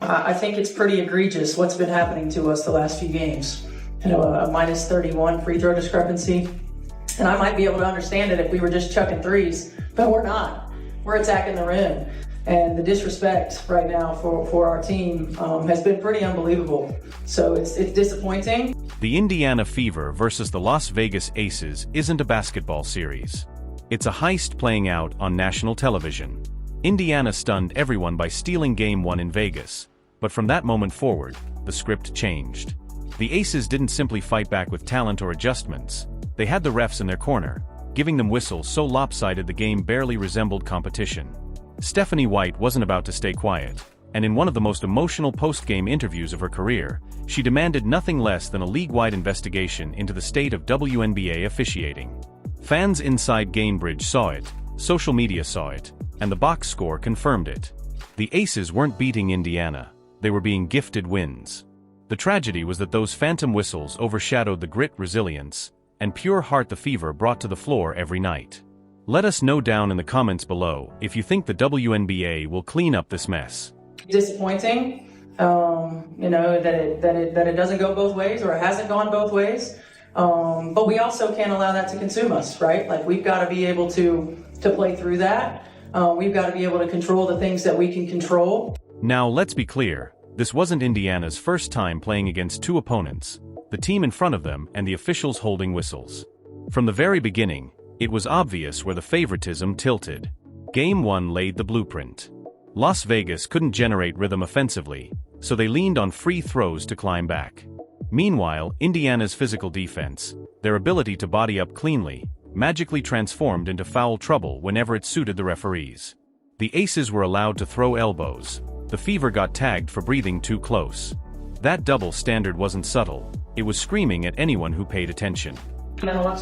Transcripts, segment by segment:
I think it's pretty egregious what's been happening to us the last few games. A minus 31 free throw discrepancy. And I might be able to understand it if we were just chucking threes, but we're not. We're attacking the rim. And the disrespect right now for our team has been pretty unbelievable. So it's disappointing. The Indiana Fever versus the Las Vegas Aces isn't a basketball series. It's a heist playing out on national television. Indiana stunned everyone by stealing Game 1 in Vegas. But from that moment forward, the script changed. The Aces didn't simply fight back with talent or adjustments. They had the refs in their corner, giving them whistles so lopsided the game barely resembled competition. Stephanie White wasn't about to stay quiet, and in one of the most emotional post-game interviews of her career, she demanded nothing less than a league-wide investigation into the state of WNBA officiating. Fans inside Gainbridge saw it, social media saw it, and the box score confirmed it. The Aces weren't beating Indiana, they were being gifted wins. The tragedy was that those phantom whistles overshadowed the grit, resilience, and pure heart the Fever brought to the floor every night. Let us know down in the comments below if you think the WNBA will clean up this mess. Disappointing, that it doesn't go both ways, or it hasn't gone both ways. But we also can't allow that to consume us, right? Like, we've got to be able to play through that. We've got to be able to control the things that we can control. Now let's be clear, this wasn't Indiana's first time playing against two opponents, the team in front of them and the officials holding whistles. From the very beginning, it was obvious where the favoritism tilted. Game 1 laid the blueprint. Las Vegas couldn't generate rhythm offensively, so they leaned on free throws to climb back. Meanwhile, Indiana's physical defense, their ability to body up cleanly, magically transformed into foul trouble whenever it suited the referees. The Aces were allowed to throw elbows. The Fever got tagged for breathing too close. That double standard wasn't subtle, it was screaming at anyone who paid attention.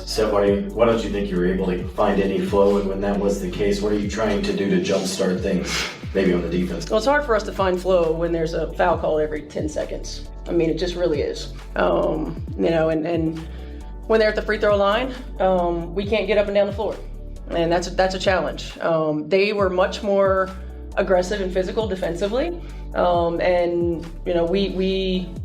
So why don't you think you were able to find any flow, and when that was the case, what are you trying to do to jumpstart things, maybe on the defense? Well, it's hard for us to find flow when there's a foul call every 10 seconds. I mean, it just really is. And when they're at the free throw line, we can't get up and down the floor. And that's a challenge. They were much more aggressive and physical defensively. We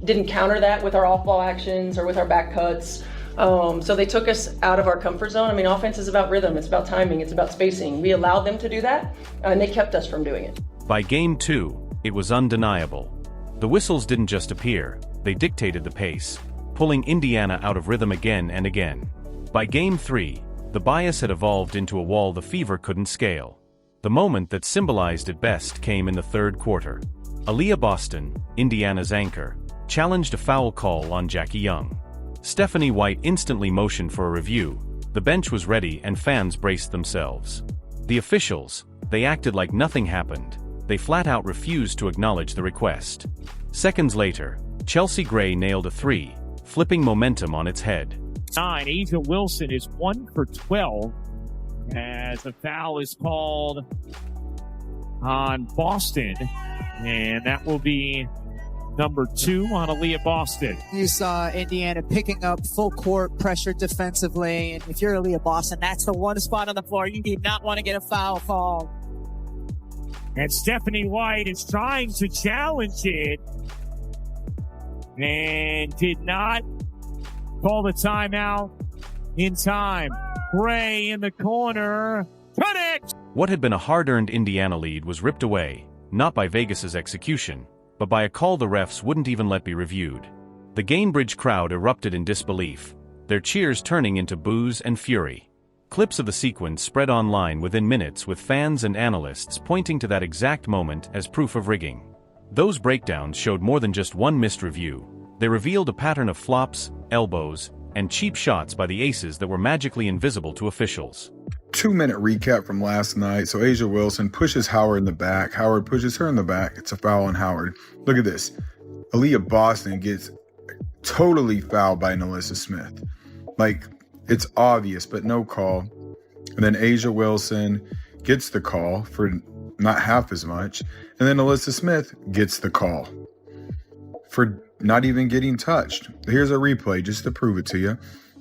didn't counter that with our off-ball actions or with our back cuts. So they took us out of our comfort zone. I mean, offense is about rhythm, it's about timing, it's about spacing. We allowed them to do that, and they kept us from doing it. By Game 2, it was undeniable. The whistles didn't just appear, they dictated the pace, pulling Indiana out of rhythm again and again. By Game 3, the bias had evolved into a wall the Fever couldn't scale. The moment that symbolized it best came in the third quarter. Aaliyah Boston, Indiana's anchor, challenged a foul call on Jackie Young. Stephanie White instantly motioned for a review. The bench was ready and fans braced themselves. The officials, they acted like nothing happened. They flat out refused to acknowledge the request. Seconds later, Chelsea Gray nailed a three, flipping momentum on its head. Asia Wilson is 1 for 12 as a foul is called on Boston, and that will be number 2 on Aaliyah Boston. You saw Indiana picking up full court pressure defensively, and if you're Aaliyah Boston, that's the one spot on the floor you do not want to get a foul call. And Stephanie White is trying to challenge it and did not call the timeout in time. Gray in the corner. Connect! What had been a hard-earned Indiana lead was ripped away, not by Vegas's execution, but by a call the refs wouldn't even let be reviewed. The Gainbridge crowd erupted in disbelief, their cheers turning into boos and fury. Clips of the sequence spread online within minutes, with fans and analysts pointing to that exact moment as proof of rigging. Those breakdowns showed more than just one missed review. They revealed a pattern of flops, elbows, and cheap shots by the Aces that were magically invisible to officials. 2-minute recap from last night. So Asia Wilson pushes Howard in the back. Howard pushes her in the back. It's a foul on Howard. Look at this. Aaliyah Boston gets totally fouled by Nalissa Smith. Like, it's obvious, but no call. And then Asia Wilson gets the call for not half as much. And then Nalissa Smith gets the call for not even getting touched. Here's a replay just to prove it to you.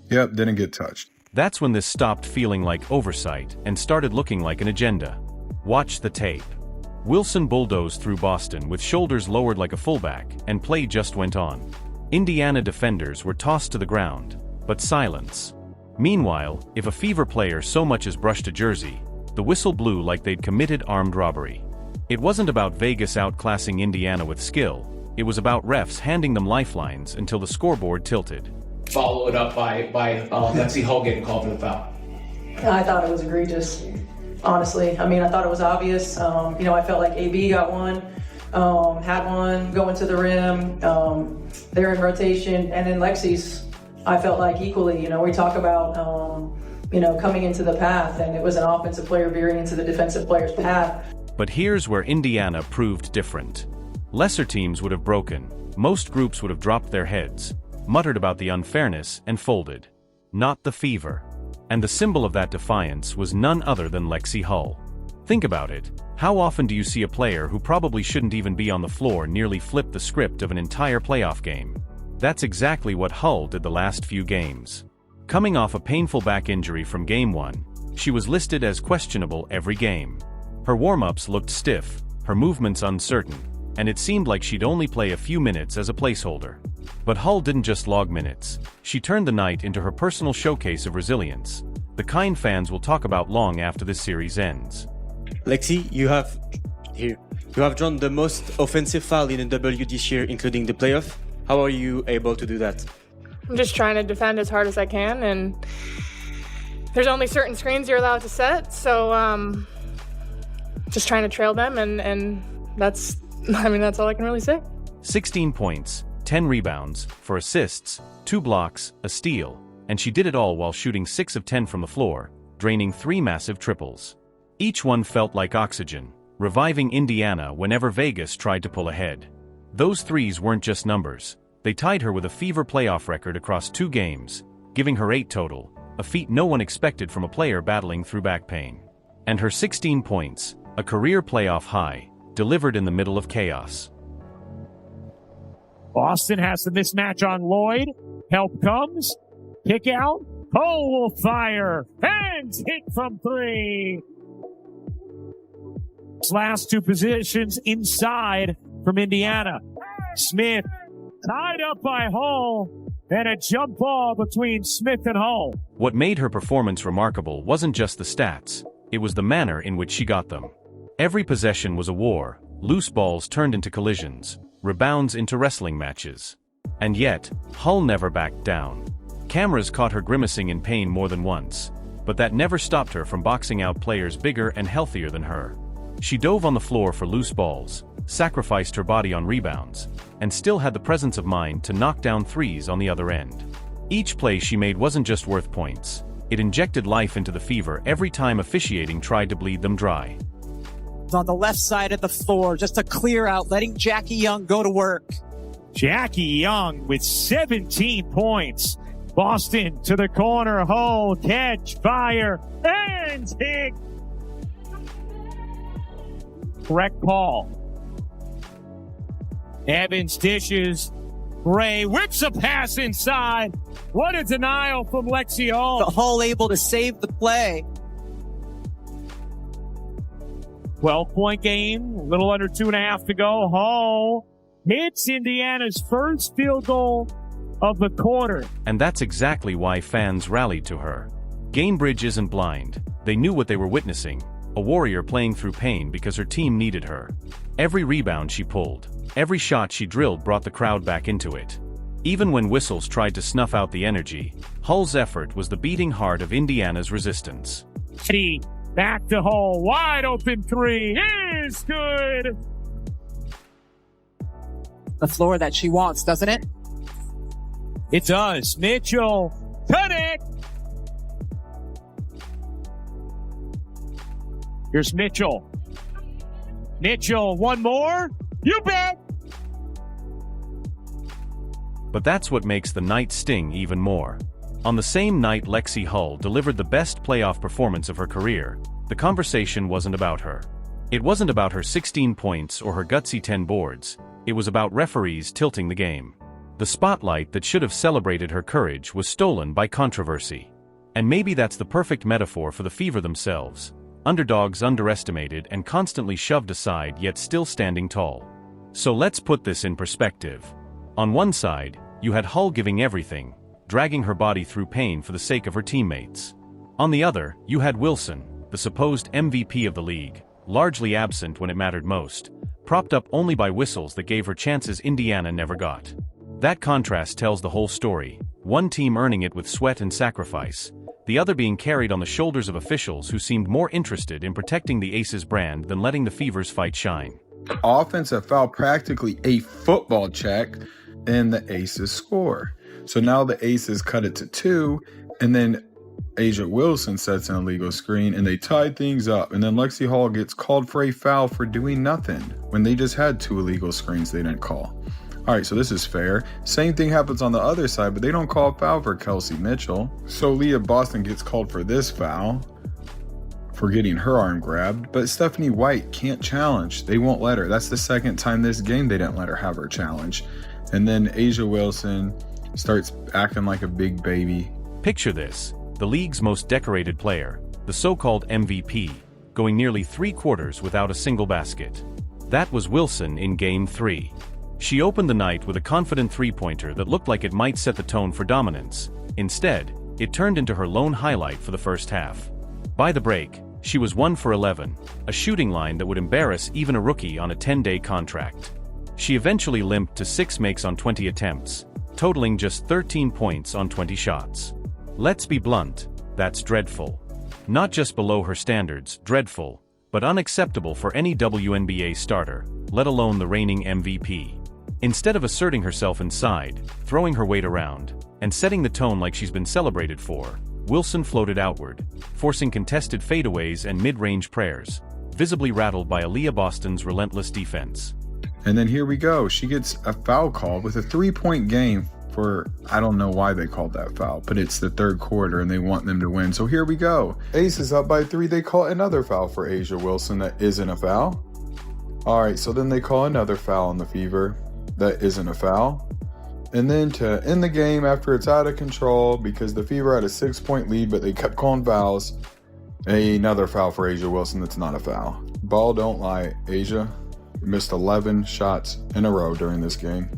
Yep, didn't get touched. That's when this stopped feeling like oversight and started looking like an agenda. Watch the tape. Wilson bulldozed through Boston with shoulders lowered like a fullback, and play just went on. Indiana defenders were tossed to the ground, but silence. Meanwhile, if a Fever player so much as brushed a jersey, the whistle blew like they'd committed armed robbery. It wasn't about Vegas outclassing Indiana with skill, it was about refs handing them lifelines until the scoreboard tilted. Follow it up by Lexi Hull getting called for the foul. I thought it was egregious, honestly. I mean, I thought it was obvious. I felt like AB got one, had one going to the rim. They're in rotation, and then Lexi's, I felt like equally. We talk about, coming into the path, and it was an offensive player veering into the defensive player's path. But here's where Indiana proved different. Lesser teams would have broken, most groups would have dropped their heads, muttered about the unfairness, and folded. Not the Fever. And the symbol of that defiance was none other than Lexi Hull. Think about it. How often do you see a player who probably shouldn't even be on the floor nearly flip the script of an entire playoff game? That's exactly what Hull did the last few games. Coming off a painful back injury from Game 1, she was listed as questionable every game. Her warm-ups looked stiff, her movements uncertain, and it seemed like she'd only play a few minutes as a placeholder. But Hull didn't just log minutes. She turned the night into her personal showcase of resilience, the kind fans will talk about long after this series ends. Lexi, you have drawn the most offensive foul in the W this year, including the playoff. How are you able to do that? I'm just trying to defend as hard as I can, and there's only certain screens you're allowed to set, so just trying to trail them, and that's all I can really say. 16 points, 10 rebounds, 4 assists, 2 blocks, a steal, and she did it all while shooting 6 of 10 from the floor, draining 3 massive triples. Each one felt like oxygen, reviving Indiana whenever Vegas tried to pull ahead. Those threes weren't just numbers. They tied her with a Fever playoff record across 2 games, giving her 8 total, a feat no one expected from a player battling through back pain. And her 16 points, a career playoff high, delivered in the middle of chaos. Boston has the mismatch on Lloyd. Help comes. Kick out. Cole will fire. And hit from 3. Last 2 positions inside from Indiana. Smith tied up by Hull, and a jump ball between Smith and Hull. What made her performance remarkable wasn't just the stats, it was the manner in which she got them. Every possession was a war, loose balls turned into collisions, rebounds into wrestling matches. And yet, Hull never backed down. Cameras caught her grimacing in pain more than once, but that never stopped her from boxing out players bigger and healthier than her. She dove on the floor for loose balls, sacrificed her body on rebounds, and still had the presence of mind to knock down threes on the other end. Each play she made wasn't just worth points. It injected life into the Fever every time officiating tried to bleed them dry. On the left side of the floor, just a clear out, letting Jackie Young go to work. Jackie Young with 17 points. Boston to the corner. Hull, catch, fire, and hit. Correct call. Evans dishes. Ray whips a pass inside. What a denial from Lexi Hull. The Hull able to save the play. 12-point game, a little under 2.5 to go. Hull hits Indiana's first field goal of the quarter. And that's exactly why fans rallied to her. Gainbridge isn't blind. They knew what they were witnessing. A warrior playing through pain because her team needed her. Every rebound she pulled, every shot she drilled brought the crowd back into it. Even when whistles tried to snuff out the energy, Hull's effort was the beating heart of Indiana's resistance. Back to Hull, wide open 3 is good. The floor that she wants, doesn't it? It does. Mitchell, connect. Here's Mitchell. Mitchell, one more. You bet. But that's what makes the night sting even more. On the same night Lexi Hull delivered the best playoff performance of her career, the conversation wasn't about her. It wasn't about her 16 points or her gutsy 10 boards, it was about referees tilting the game. The spotlight that should have celebrated her courage was stolen by controversy. And maybe that's the perfect metaphor for the Fever themselves. underdogs underestimated and constantly shoved aside yet still standing tall. So let's put this in perspective. On one side, you had Hull giving everything, dragging her body through pain for the sake of her teammates. On the other, you had Wilson, the supposed MVP of the league, largely absent when it mattered most, propped up only by whistles that gave her chances Indiana never got. That contrast tells the whole story, one team earning it with sweat and sacrifice, the other being carried on the shoulders of officials who seemed more interested in protecting the Aces brand than letting the Fever's fight shine. Offensive foul, practically a football check, and the Aces score. So now the Aces cut it to 2, and then A'ja Wilson sets an illegal screen, and they tied things up. And then Lexi Hall gets called for a foul for doing nothing when they just had 2 illegal screens they didn't call. All right, so this is fair. Same thing happens on the other side, but they don't call a foul for Kelsey Mitchell. So Leah Boston gets called for this foul for getting her arm grabbed, but Stephanie White can't challenge. They won't let her. That's the second time this game they didn't let her have her challenge. And then A'ja Wilson starts acting like a big baby. Picture this, the league's most decorated player, the so-called MVP, going nearly 3 quarters without a single basket. That was Wilson in Game 3. She opened the night with a confident three-pointer that looked like it might set the tone for dominance. Instead, it turned into her lone highlight for the first half. By the break, she was 1 for 11, a shooting line that would embarrass even a rookie on a 10-day contract. She eventually limped to 6 makes on 20 attempts, totaling just 13 points on 20 shots. Let's be blunt, that's dreadful. Not just below her standards, dreadful, but unacceptable for any WNBA starter, let alone the reigning MVP. Instead of asserting herself inside, throwing her weight around, and setting the tone like she's been celebrated for, Wilson floated outward, forcing contested fadeaways and mid-range prayers, visibly rattled by Aaliyah Boston's relentless defense. And then here we go. She gets a foul call with a 3-point game for, I don't know why they called that foul, but it's the third quarter and they want them to win. So here we go. Ace is up by 3. They call another foul for A'ja Wilson that isn't a foul. All right, so then they call another foul on the Fever that isn't a foul. And then to end the game after it's out of control because the Fever had a 6-point lead, but they kept calling fouls, another foul for A'ja Wilson that's not a foul. Ball don't lie, A'ja missed 11 shots in a row during this game.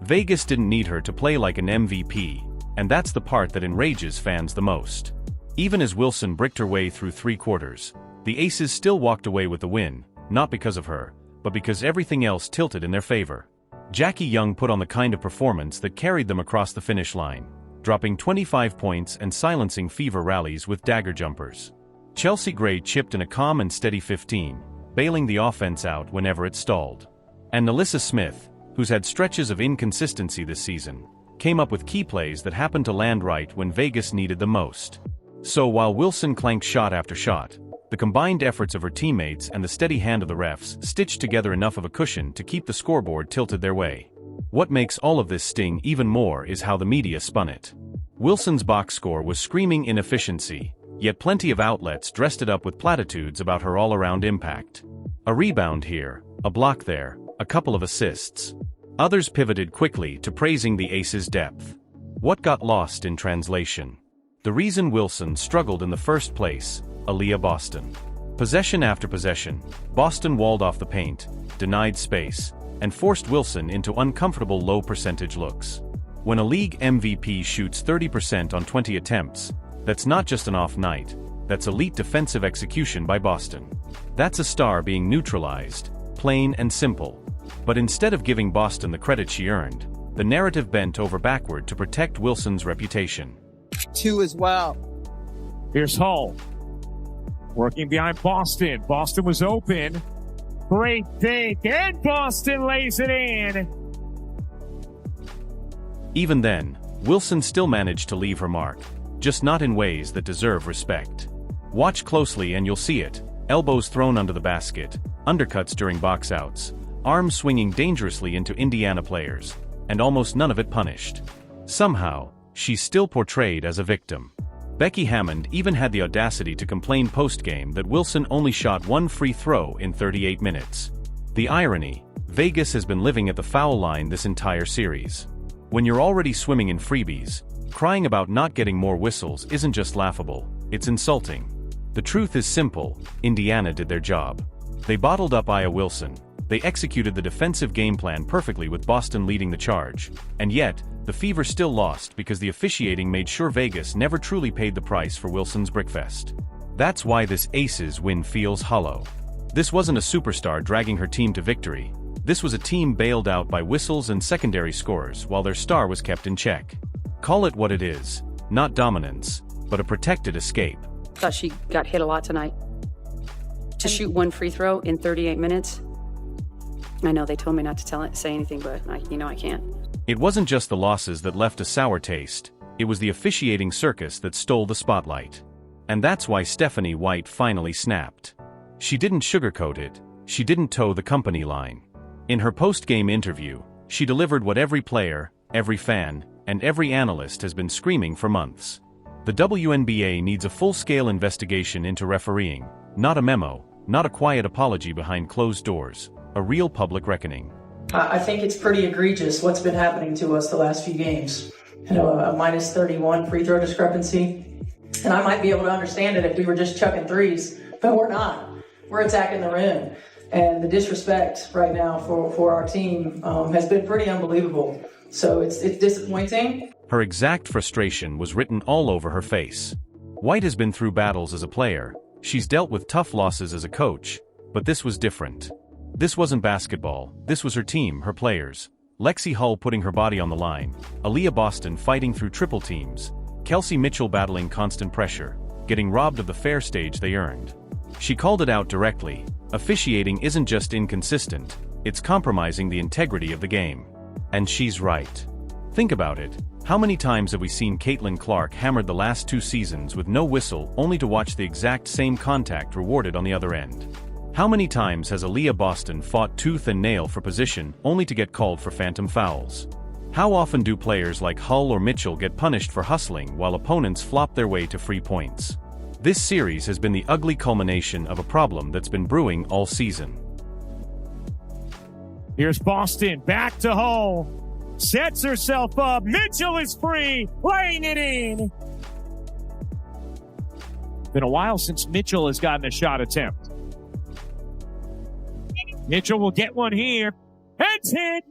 Vegas didn't need her to play like an MVP, and that's the part that enrages fans the most. Even as Wilson bricked her way through 3 quarters, the Aces still walked away with the win, not because of her, but because everything else tilted in their favor. Jackie Young put on the kind of performance that carried them across the finish line, dropping 25 points and silencing Fever rallies with dagger jumpers. Chelsea Gray chipped in a calm and steady 15, bailing the offense out whenever it stalled. And Nalissa Smith, who's had stretches of inconsistency this season, came up with key plays that happened to land right when Vegas needed them most. So while Wilson clanked shot after shot, the combined efforts of her teammates and the steady hand of the refs stitched together enough of a cushion to keep the scoreboard tilted their way. What makes all of this sting even more is how the media spun it. Wilson's box score was screaming inefficiency, yet plenty of outlets dressed it up with platitudes about her all-around impact. A rebound here, a block there, a couple of assists. Others pivoted quickly to praising the Aces' depth. What got lost in translation? The reason Wilson struggled in the first place, Aaliyah Boston. Possession after possession, Boston walled off the paint, denied space, and forced Wilson into uncomfortable low-percentage looks. When a league MVP shoots 30% on 20 attempts, that's not just an off night, that's elite defensive execution by Boston. That's a star being neutralized, plain and simple. But instead of giving Boston the credit she earned, the narrative bent over backward to protect Wilson's reputation. 2 as well. Here's Hull. Working behind Boston. Boston was open. Great fake, and Boston lays it in. Even then, Wilson still managed to leave her mark, just not in ways that deserve respect. Watch closely and you'll see it. Elbows thrown under the basket, undercuts during box outs, arms swinging dangerously into Indiana players, and almost none of it punished. Somehow, she's still portrayed as a victim. Becky Hammond even had the audacity to complain post-game that Wilson only shot 1 free throw in 38 minutes. The irony, Vegas has been living at the foul line this entire series. When you're already swimming in freebies, crying about not getting more whistles isn't just laughable, it's insulting. The truth is simple, Indiana did their job. They bottled up Aya Wilson, they executed the defensive game plan perfectly with Boston leading the charge, and yet, the Fever still lost because the officiating made sure Vegas never truly paid the price for Wilson's Brickfest. That's why this Aces win feels hollow. This wasn't a superstar dragging her team to victory. This was a team bailed out by whistles and secondary scores while their star was kept in check. Call it what it is, not dominance, but a protected escape. Thought she got hit a lot tonight. To shoot one free throw in 38 minutes. I know they told me not to say anything, but I can't. It wasn't just the losses that left a sour taste, it was the officiating circus that stole the spotlight. And that's why Stephanie White finally snapped. She didn't sugarcoat it, she didn't toe the company line. In her post-game interview, she delivered what every player, every fan, and every analyst has been screaming for months. The WNBA needs a full-scale investigation into refereeing, not a memo, not a quiet apology behind closed doors, a real public reckoning. I think it's pretty egregious what's been happening to us the last few games. A minus 31 free throw discrepancy. And I might be able to understand it if we were just chucking threes, but we're not. We're attacking the rim. And the disrespect right now for our team has been pretty unbelievable. So it's disappointing. Her exact frustration was written all over her face. White has been through battles as a player, she's dealt with tough losses as a coach, but this was different. This wasn't basketball, this was her team, her players. Lexi Hull putting her body on the line, Aaliyah Boston fighting through triple teams, Kelsey Mitchell battling constant pressure, getting robbed of the fair stage they earned. She called it out directly, officiating isn't just inconsistent, it's compromising the integrity of the game. And she's right. Think about it, how many times have we seen Caitlin Clark hammered the last 2 seasons with no whistle only to watch the exact same contact rewarded on the other end? How many times has Aaliyah Boston fought tooth and nail for position only to get called for phantom fouls? How often do players like Hull or Mitchell get punished for hustling while opponents flop their way to free points? This series has been the ugly culmination of a problem that's been brewing all season. Here's Boston, back to Hull. Sets herself up, Mitchell is free, laying it in. Been a while since Mitchell has gotten a shot attempt. Mitchell will get one here. Heads hit.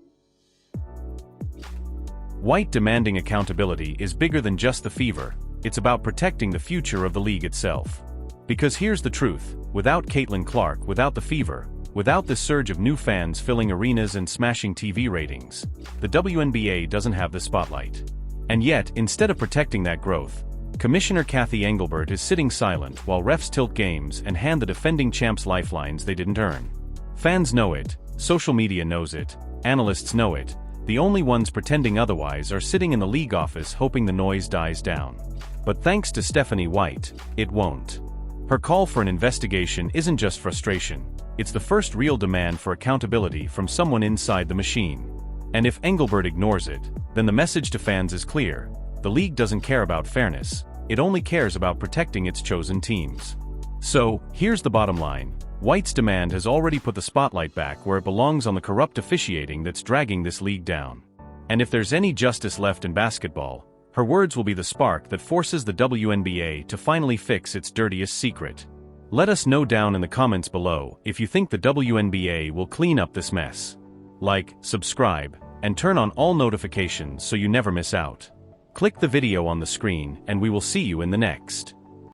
White demanding accountability is bigger than just the Fever, it's about protecting the future of the league itself. Because here's the truth, without Caitlin Clark, without the Fever, without this surge of new fans filling arenas and smashing TV ratings, the WNBA doesn't have the spotlight. And yet, instead of protecting that growth, Commissioner Kathy Engelbert is sitting silent while refs tilt games and hand the defending champs lifelines they didn't earn. Fans know it, social media knows it, analysts know it, the only ones pretending otherwise are sitting in the league office hoping the noise dies down. But thanks to Stephanie White, it won't. Her call for an investigation isn't just frustration, it's the first real demand for accountability from someone inside the machine. And if Engelbert ignores it, then the message to fans is clear, the league doesn't care about fairness, it only cares about protecting its chosen teams. So, here's the bottom line. White's demand has already put the spotlight back where it belongs on the corrupt officiating that's dragging this league down. And if there's any justice left in basketball, her words will be the spark that forces the WNBA to finally fix its dirtiest secret. Let us know down in the comments below if you think the WNBA will clean up this mess. Like, subscribe, and turn on all notifications so you never miss out. Click the video on the screen and we will see you in the next.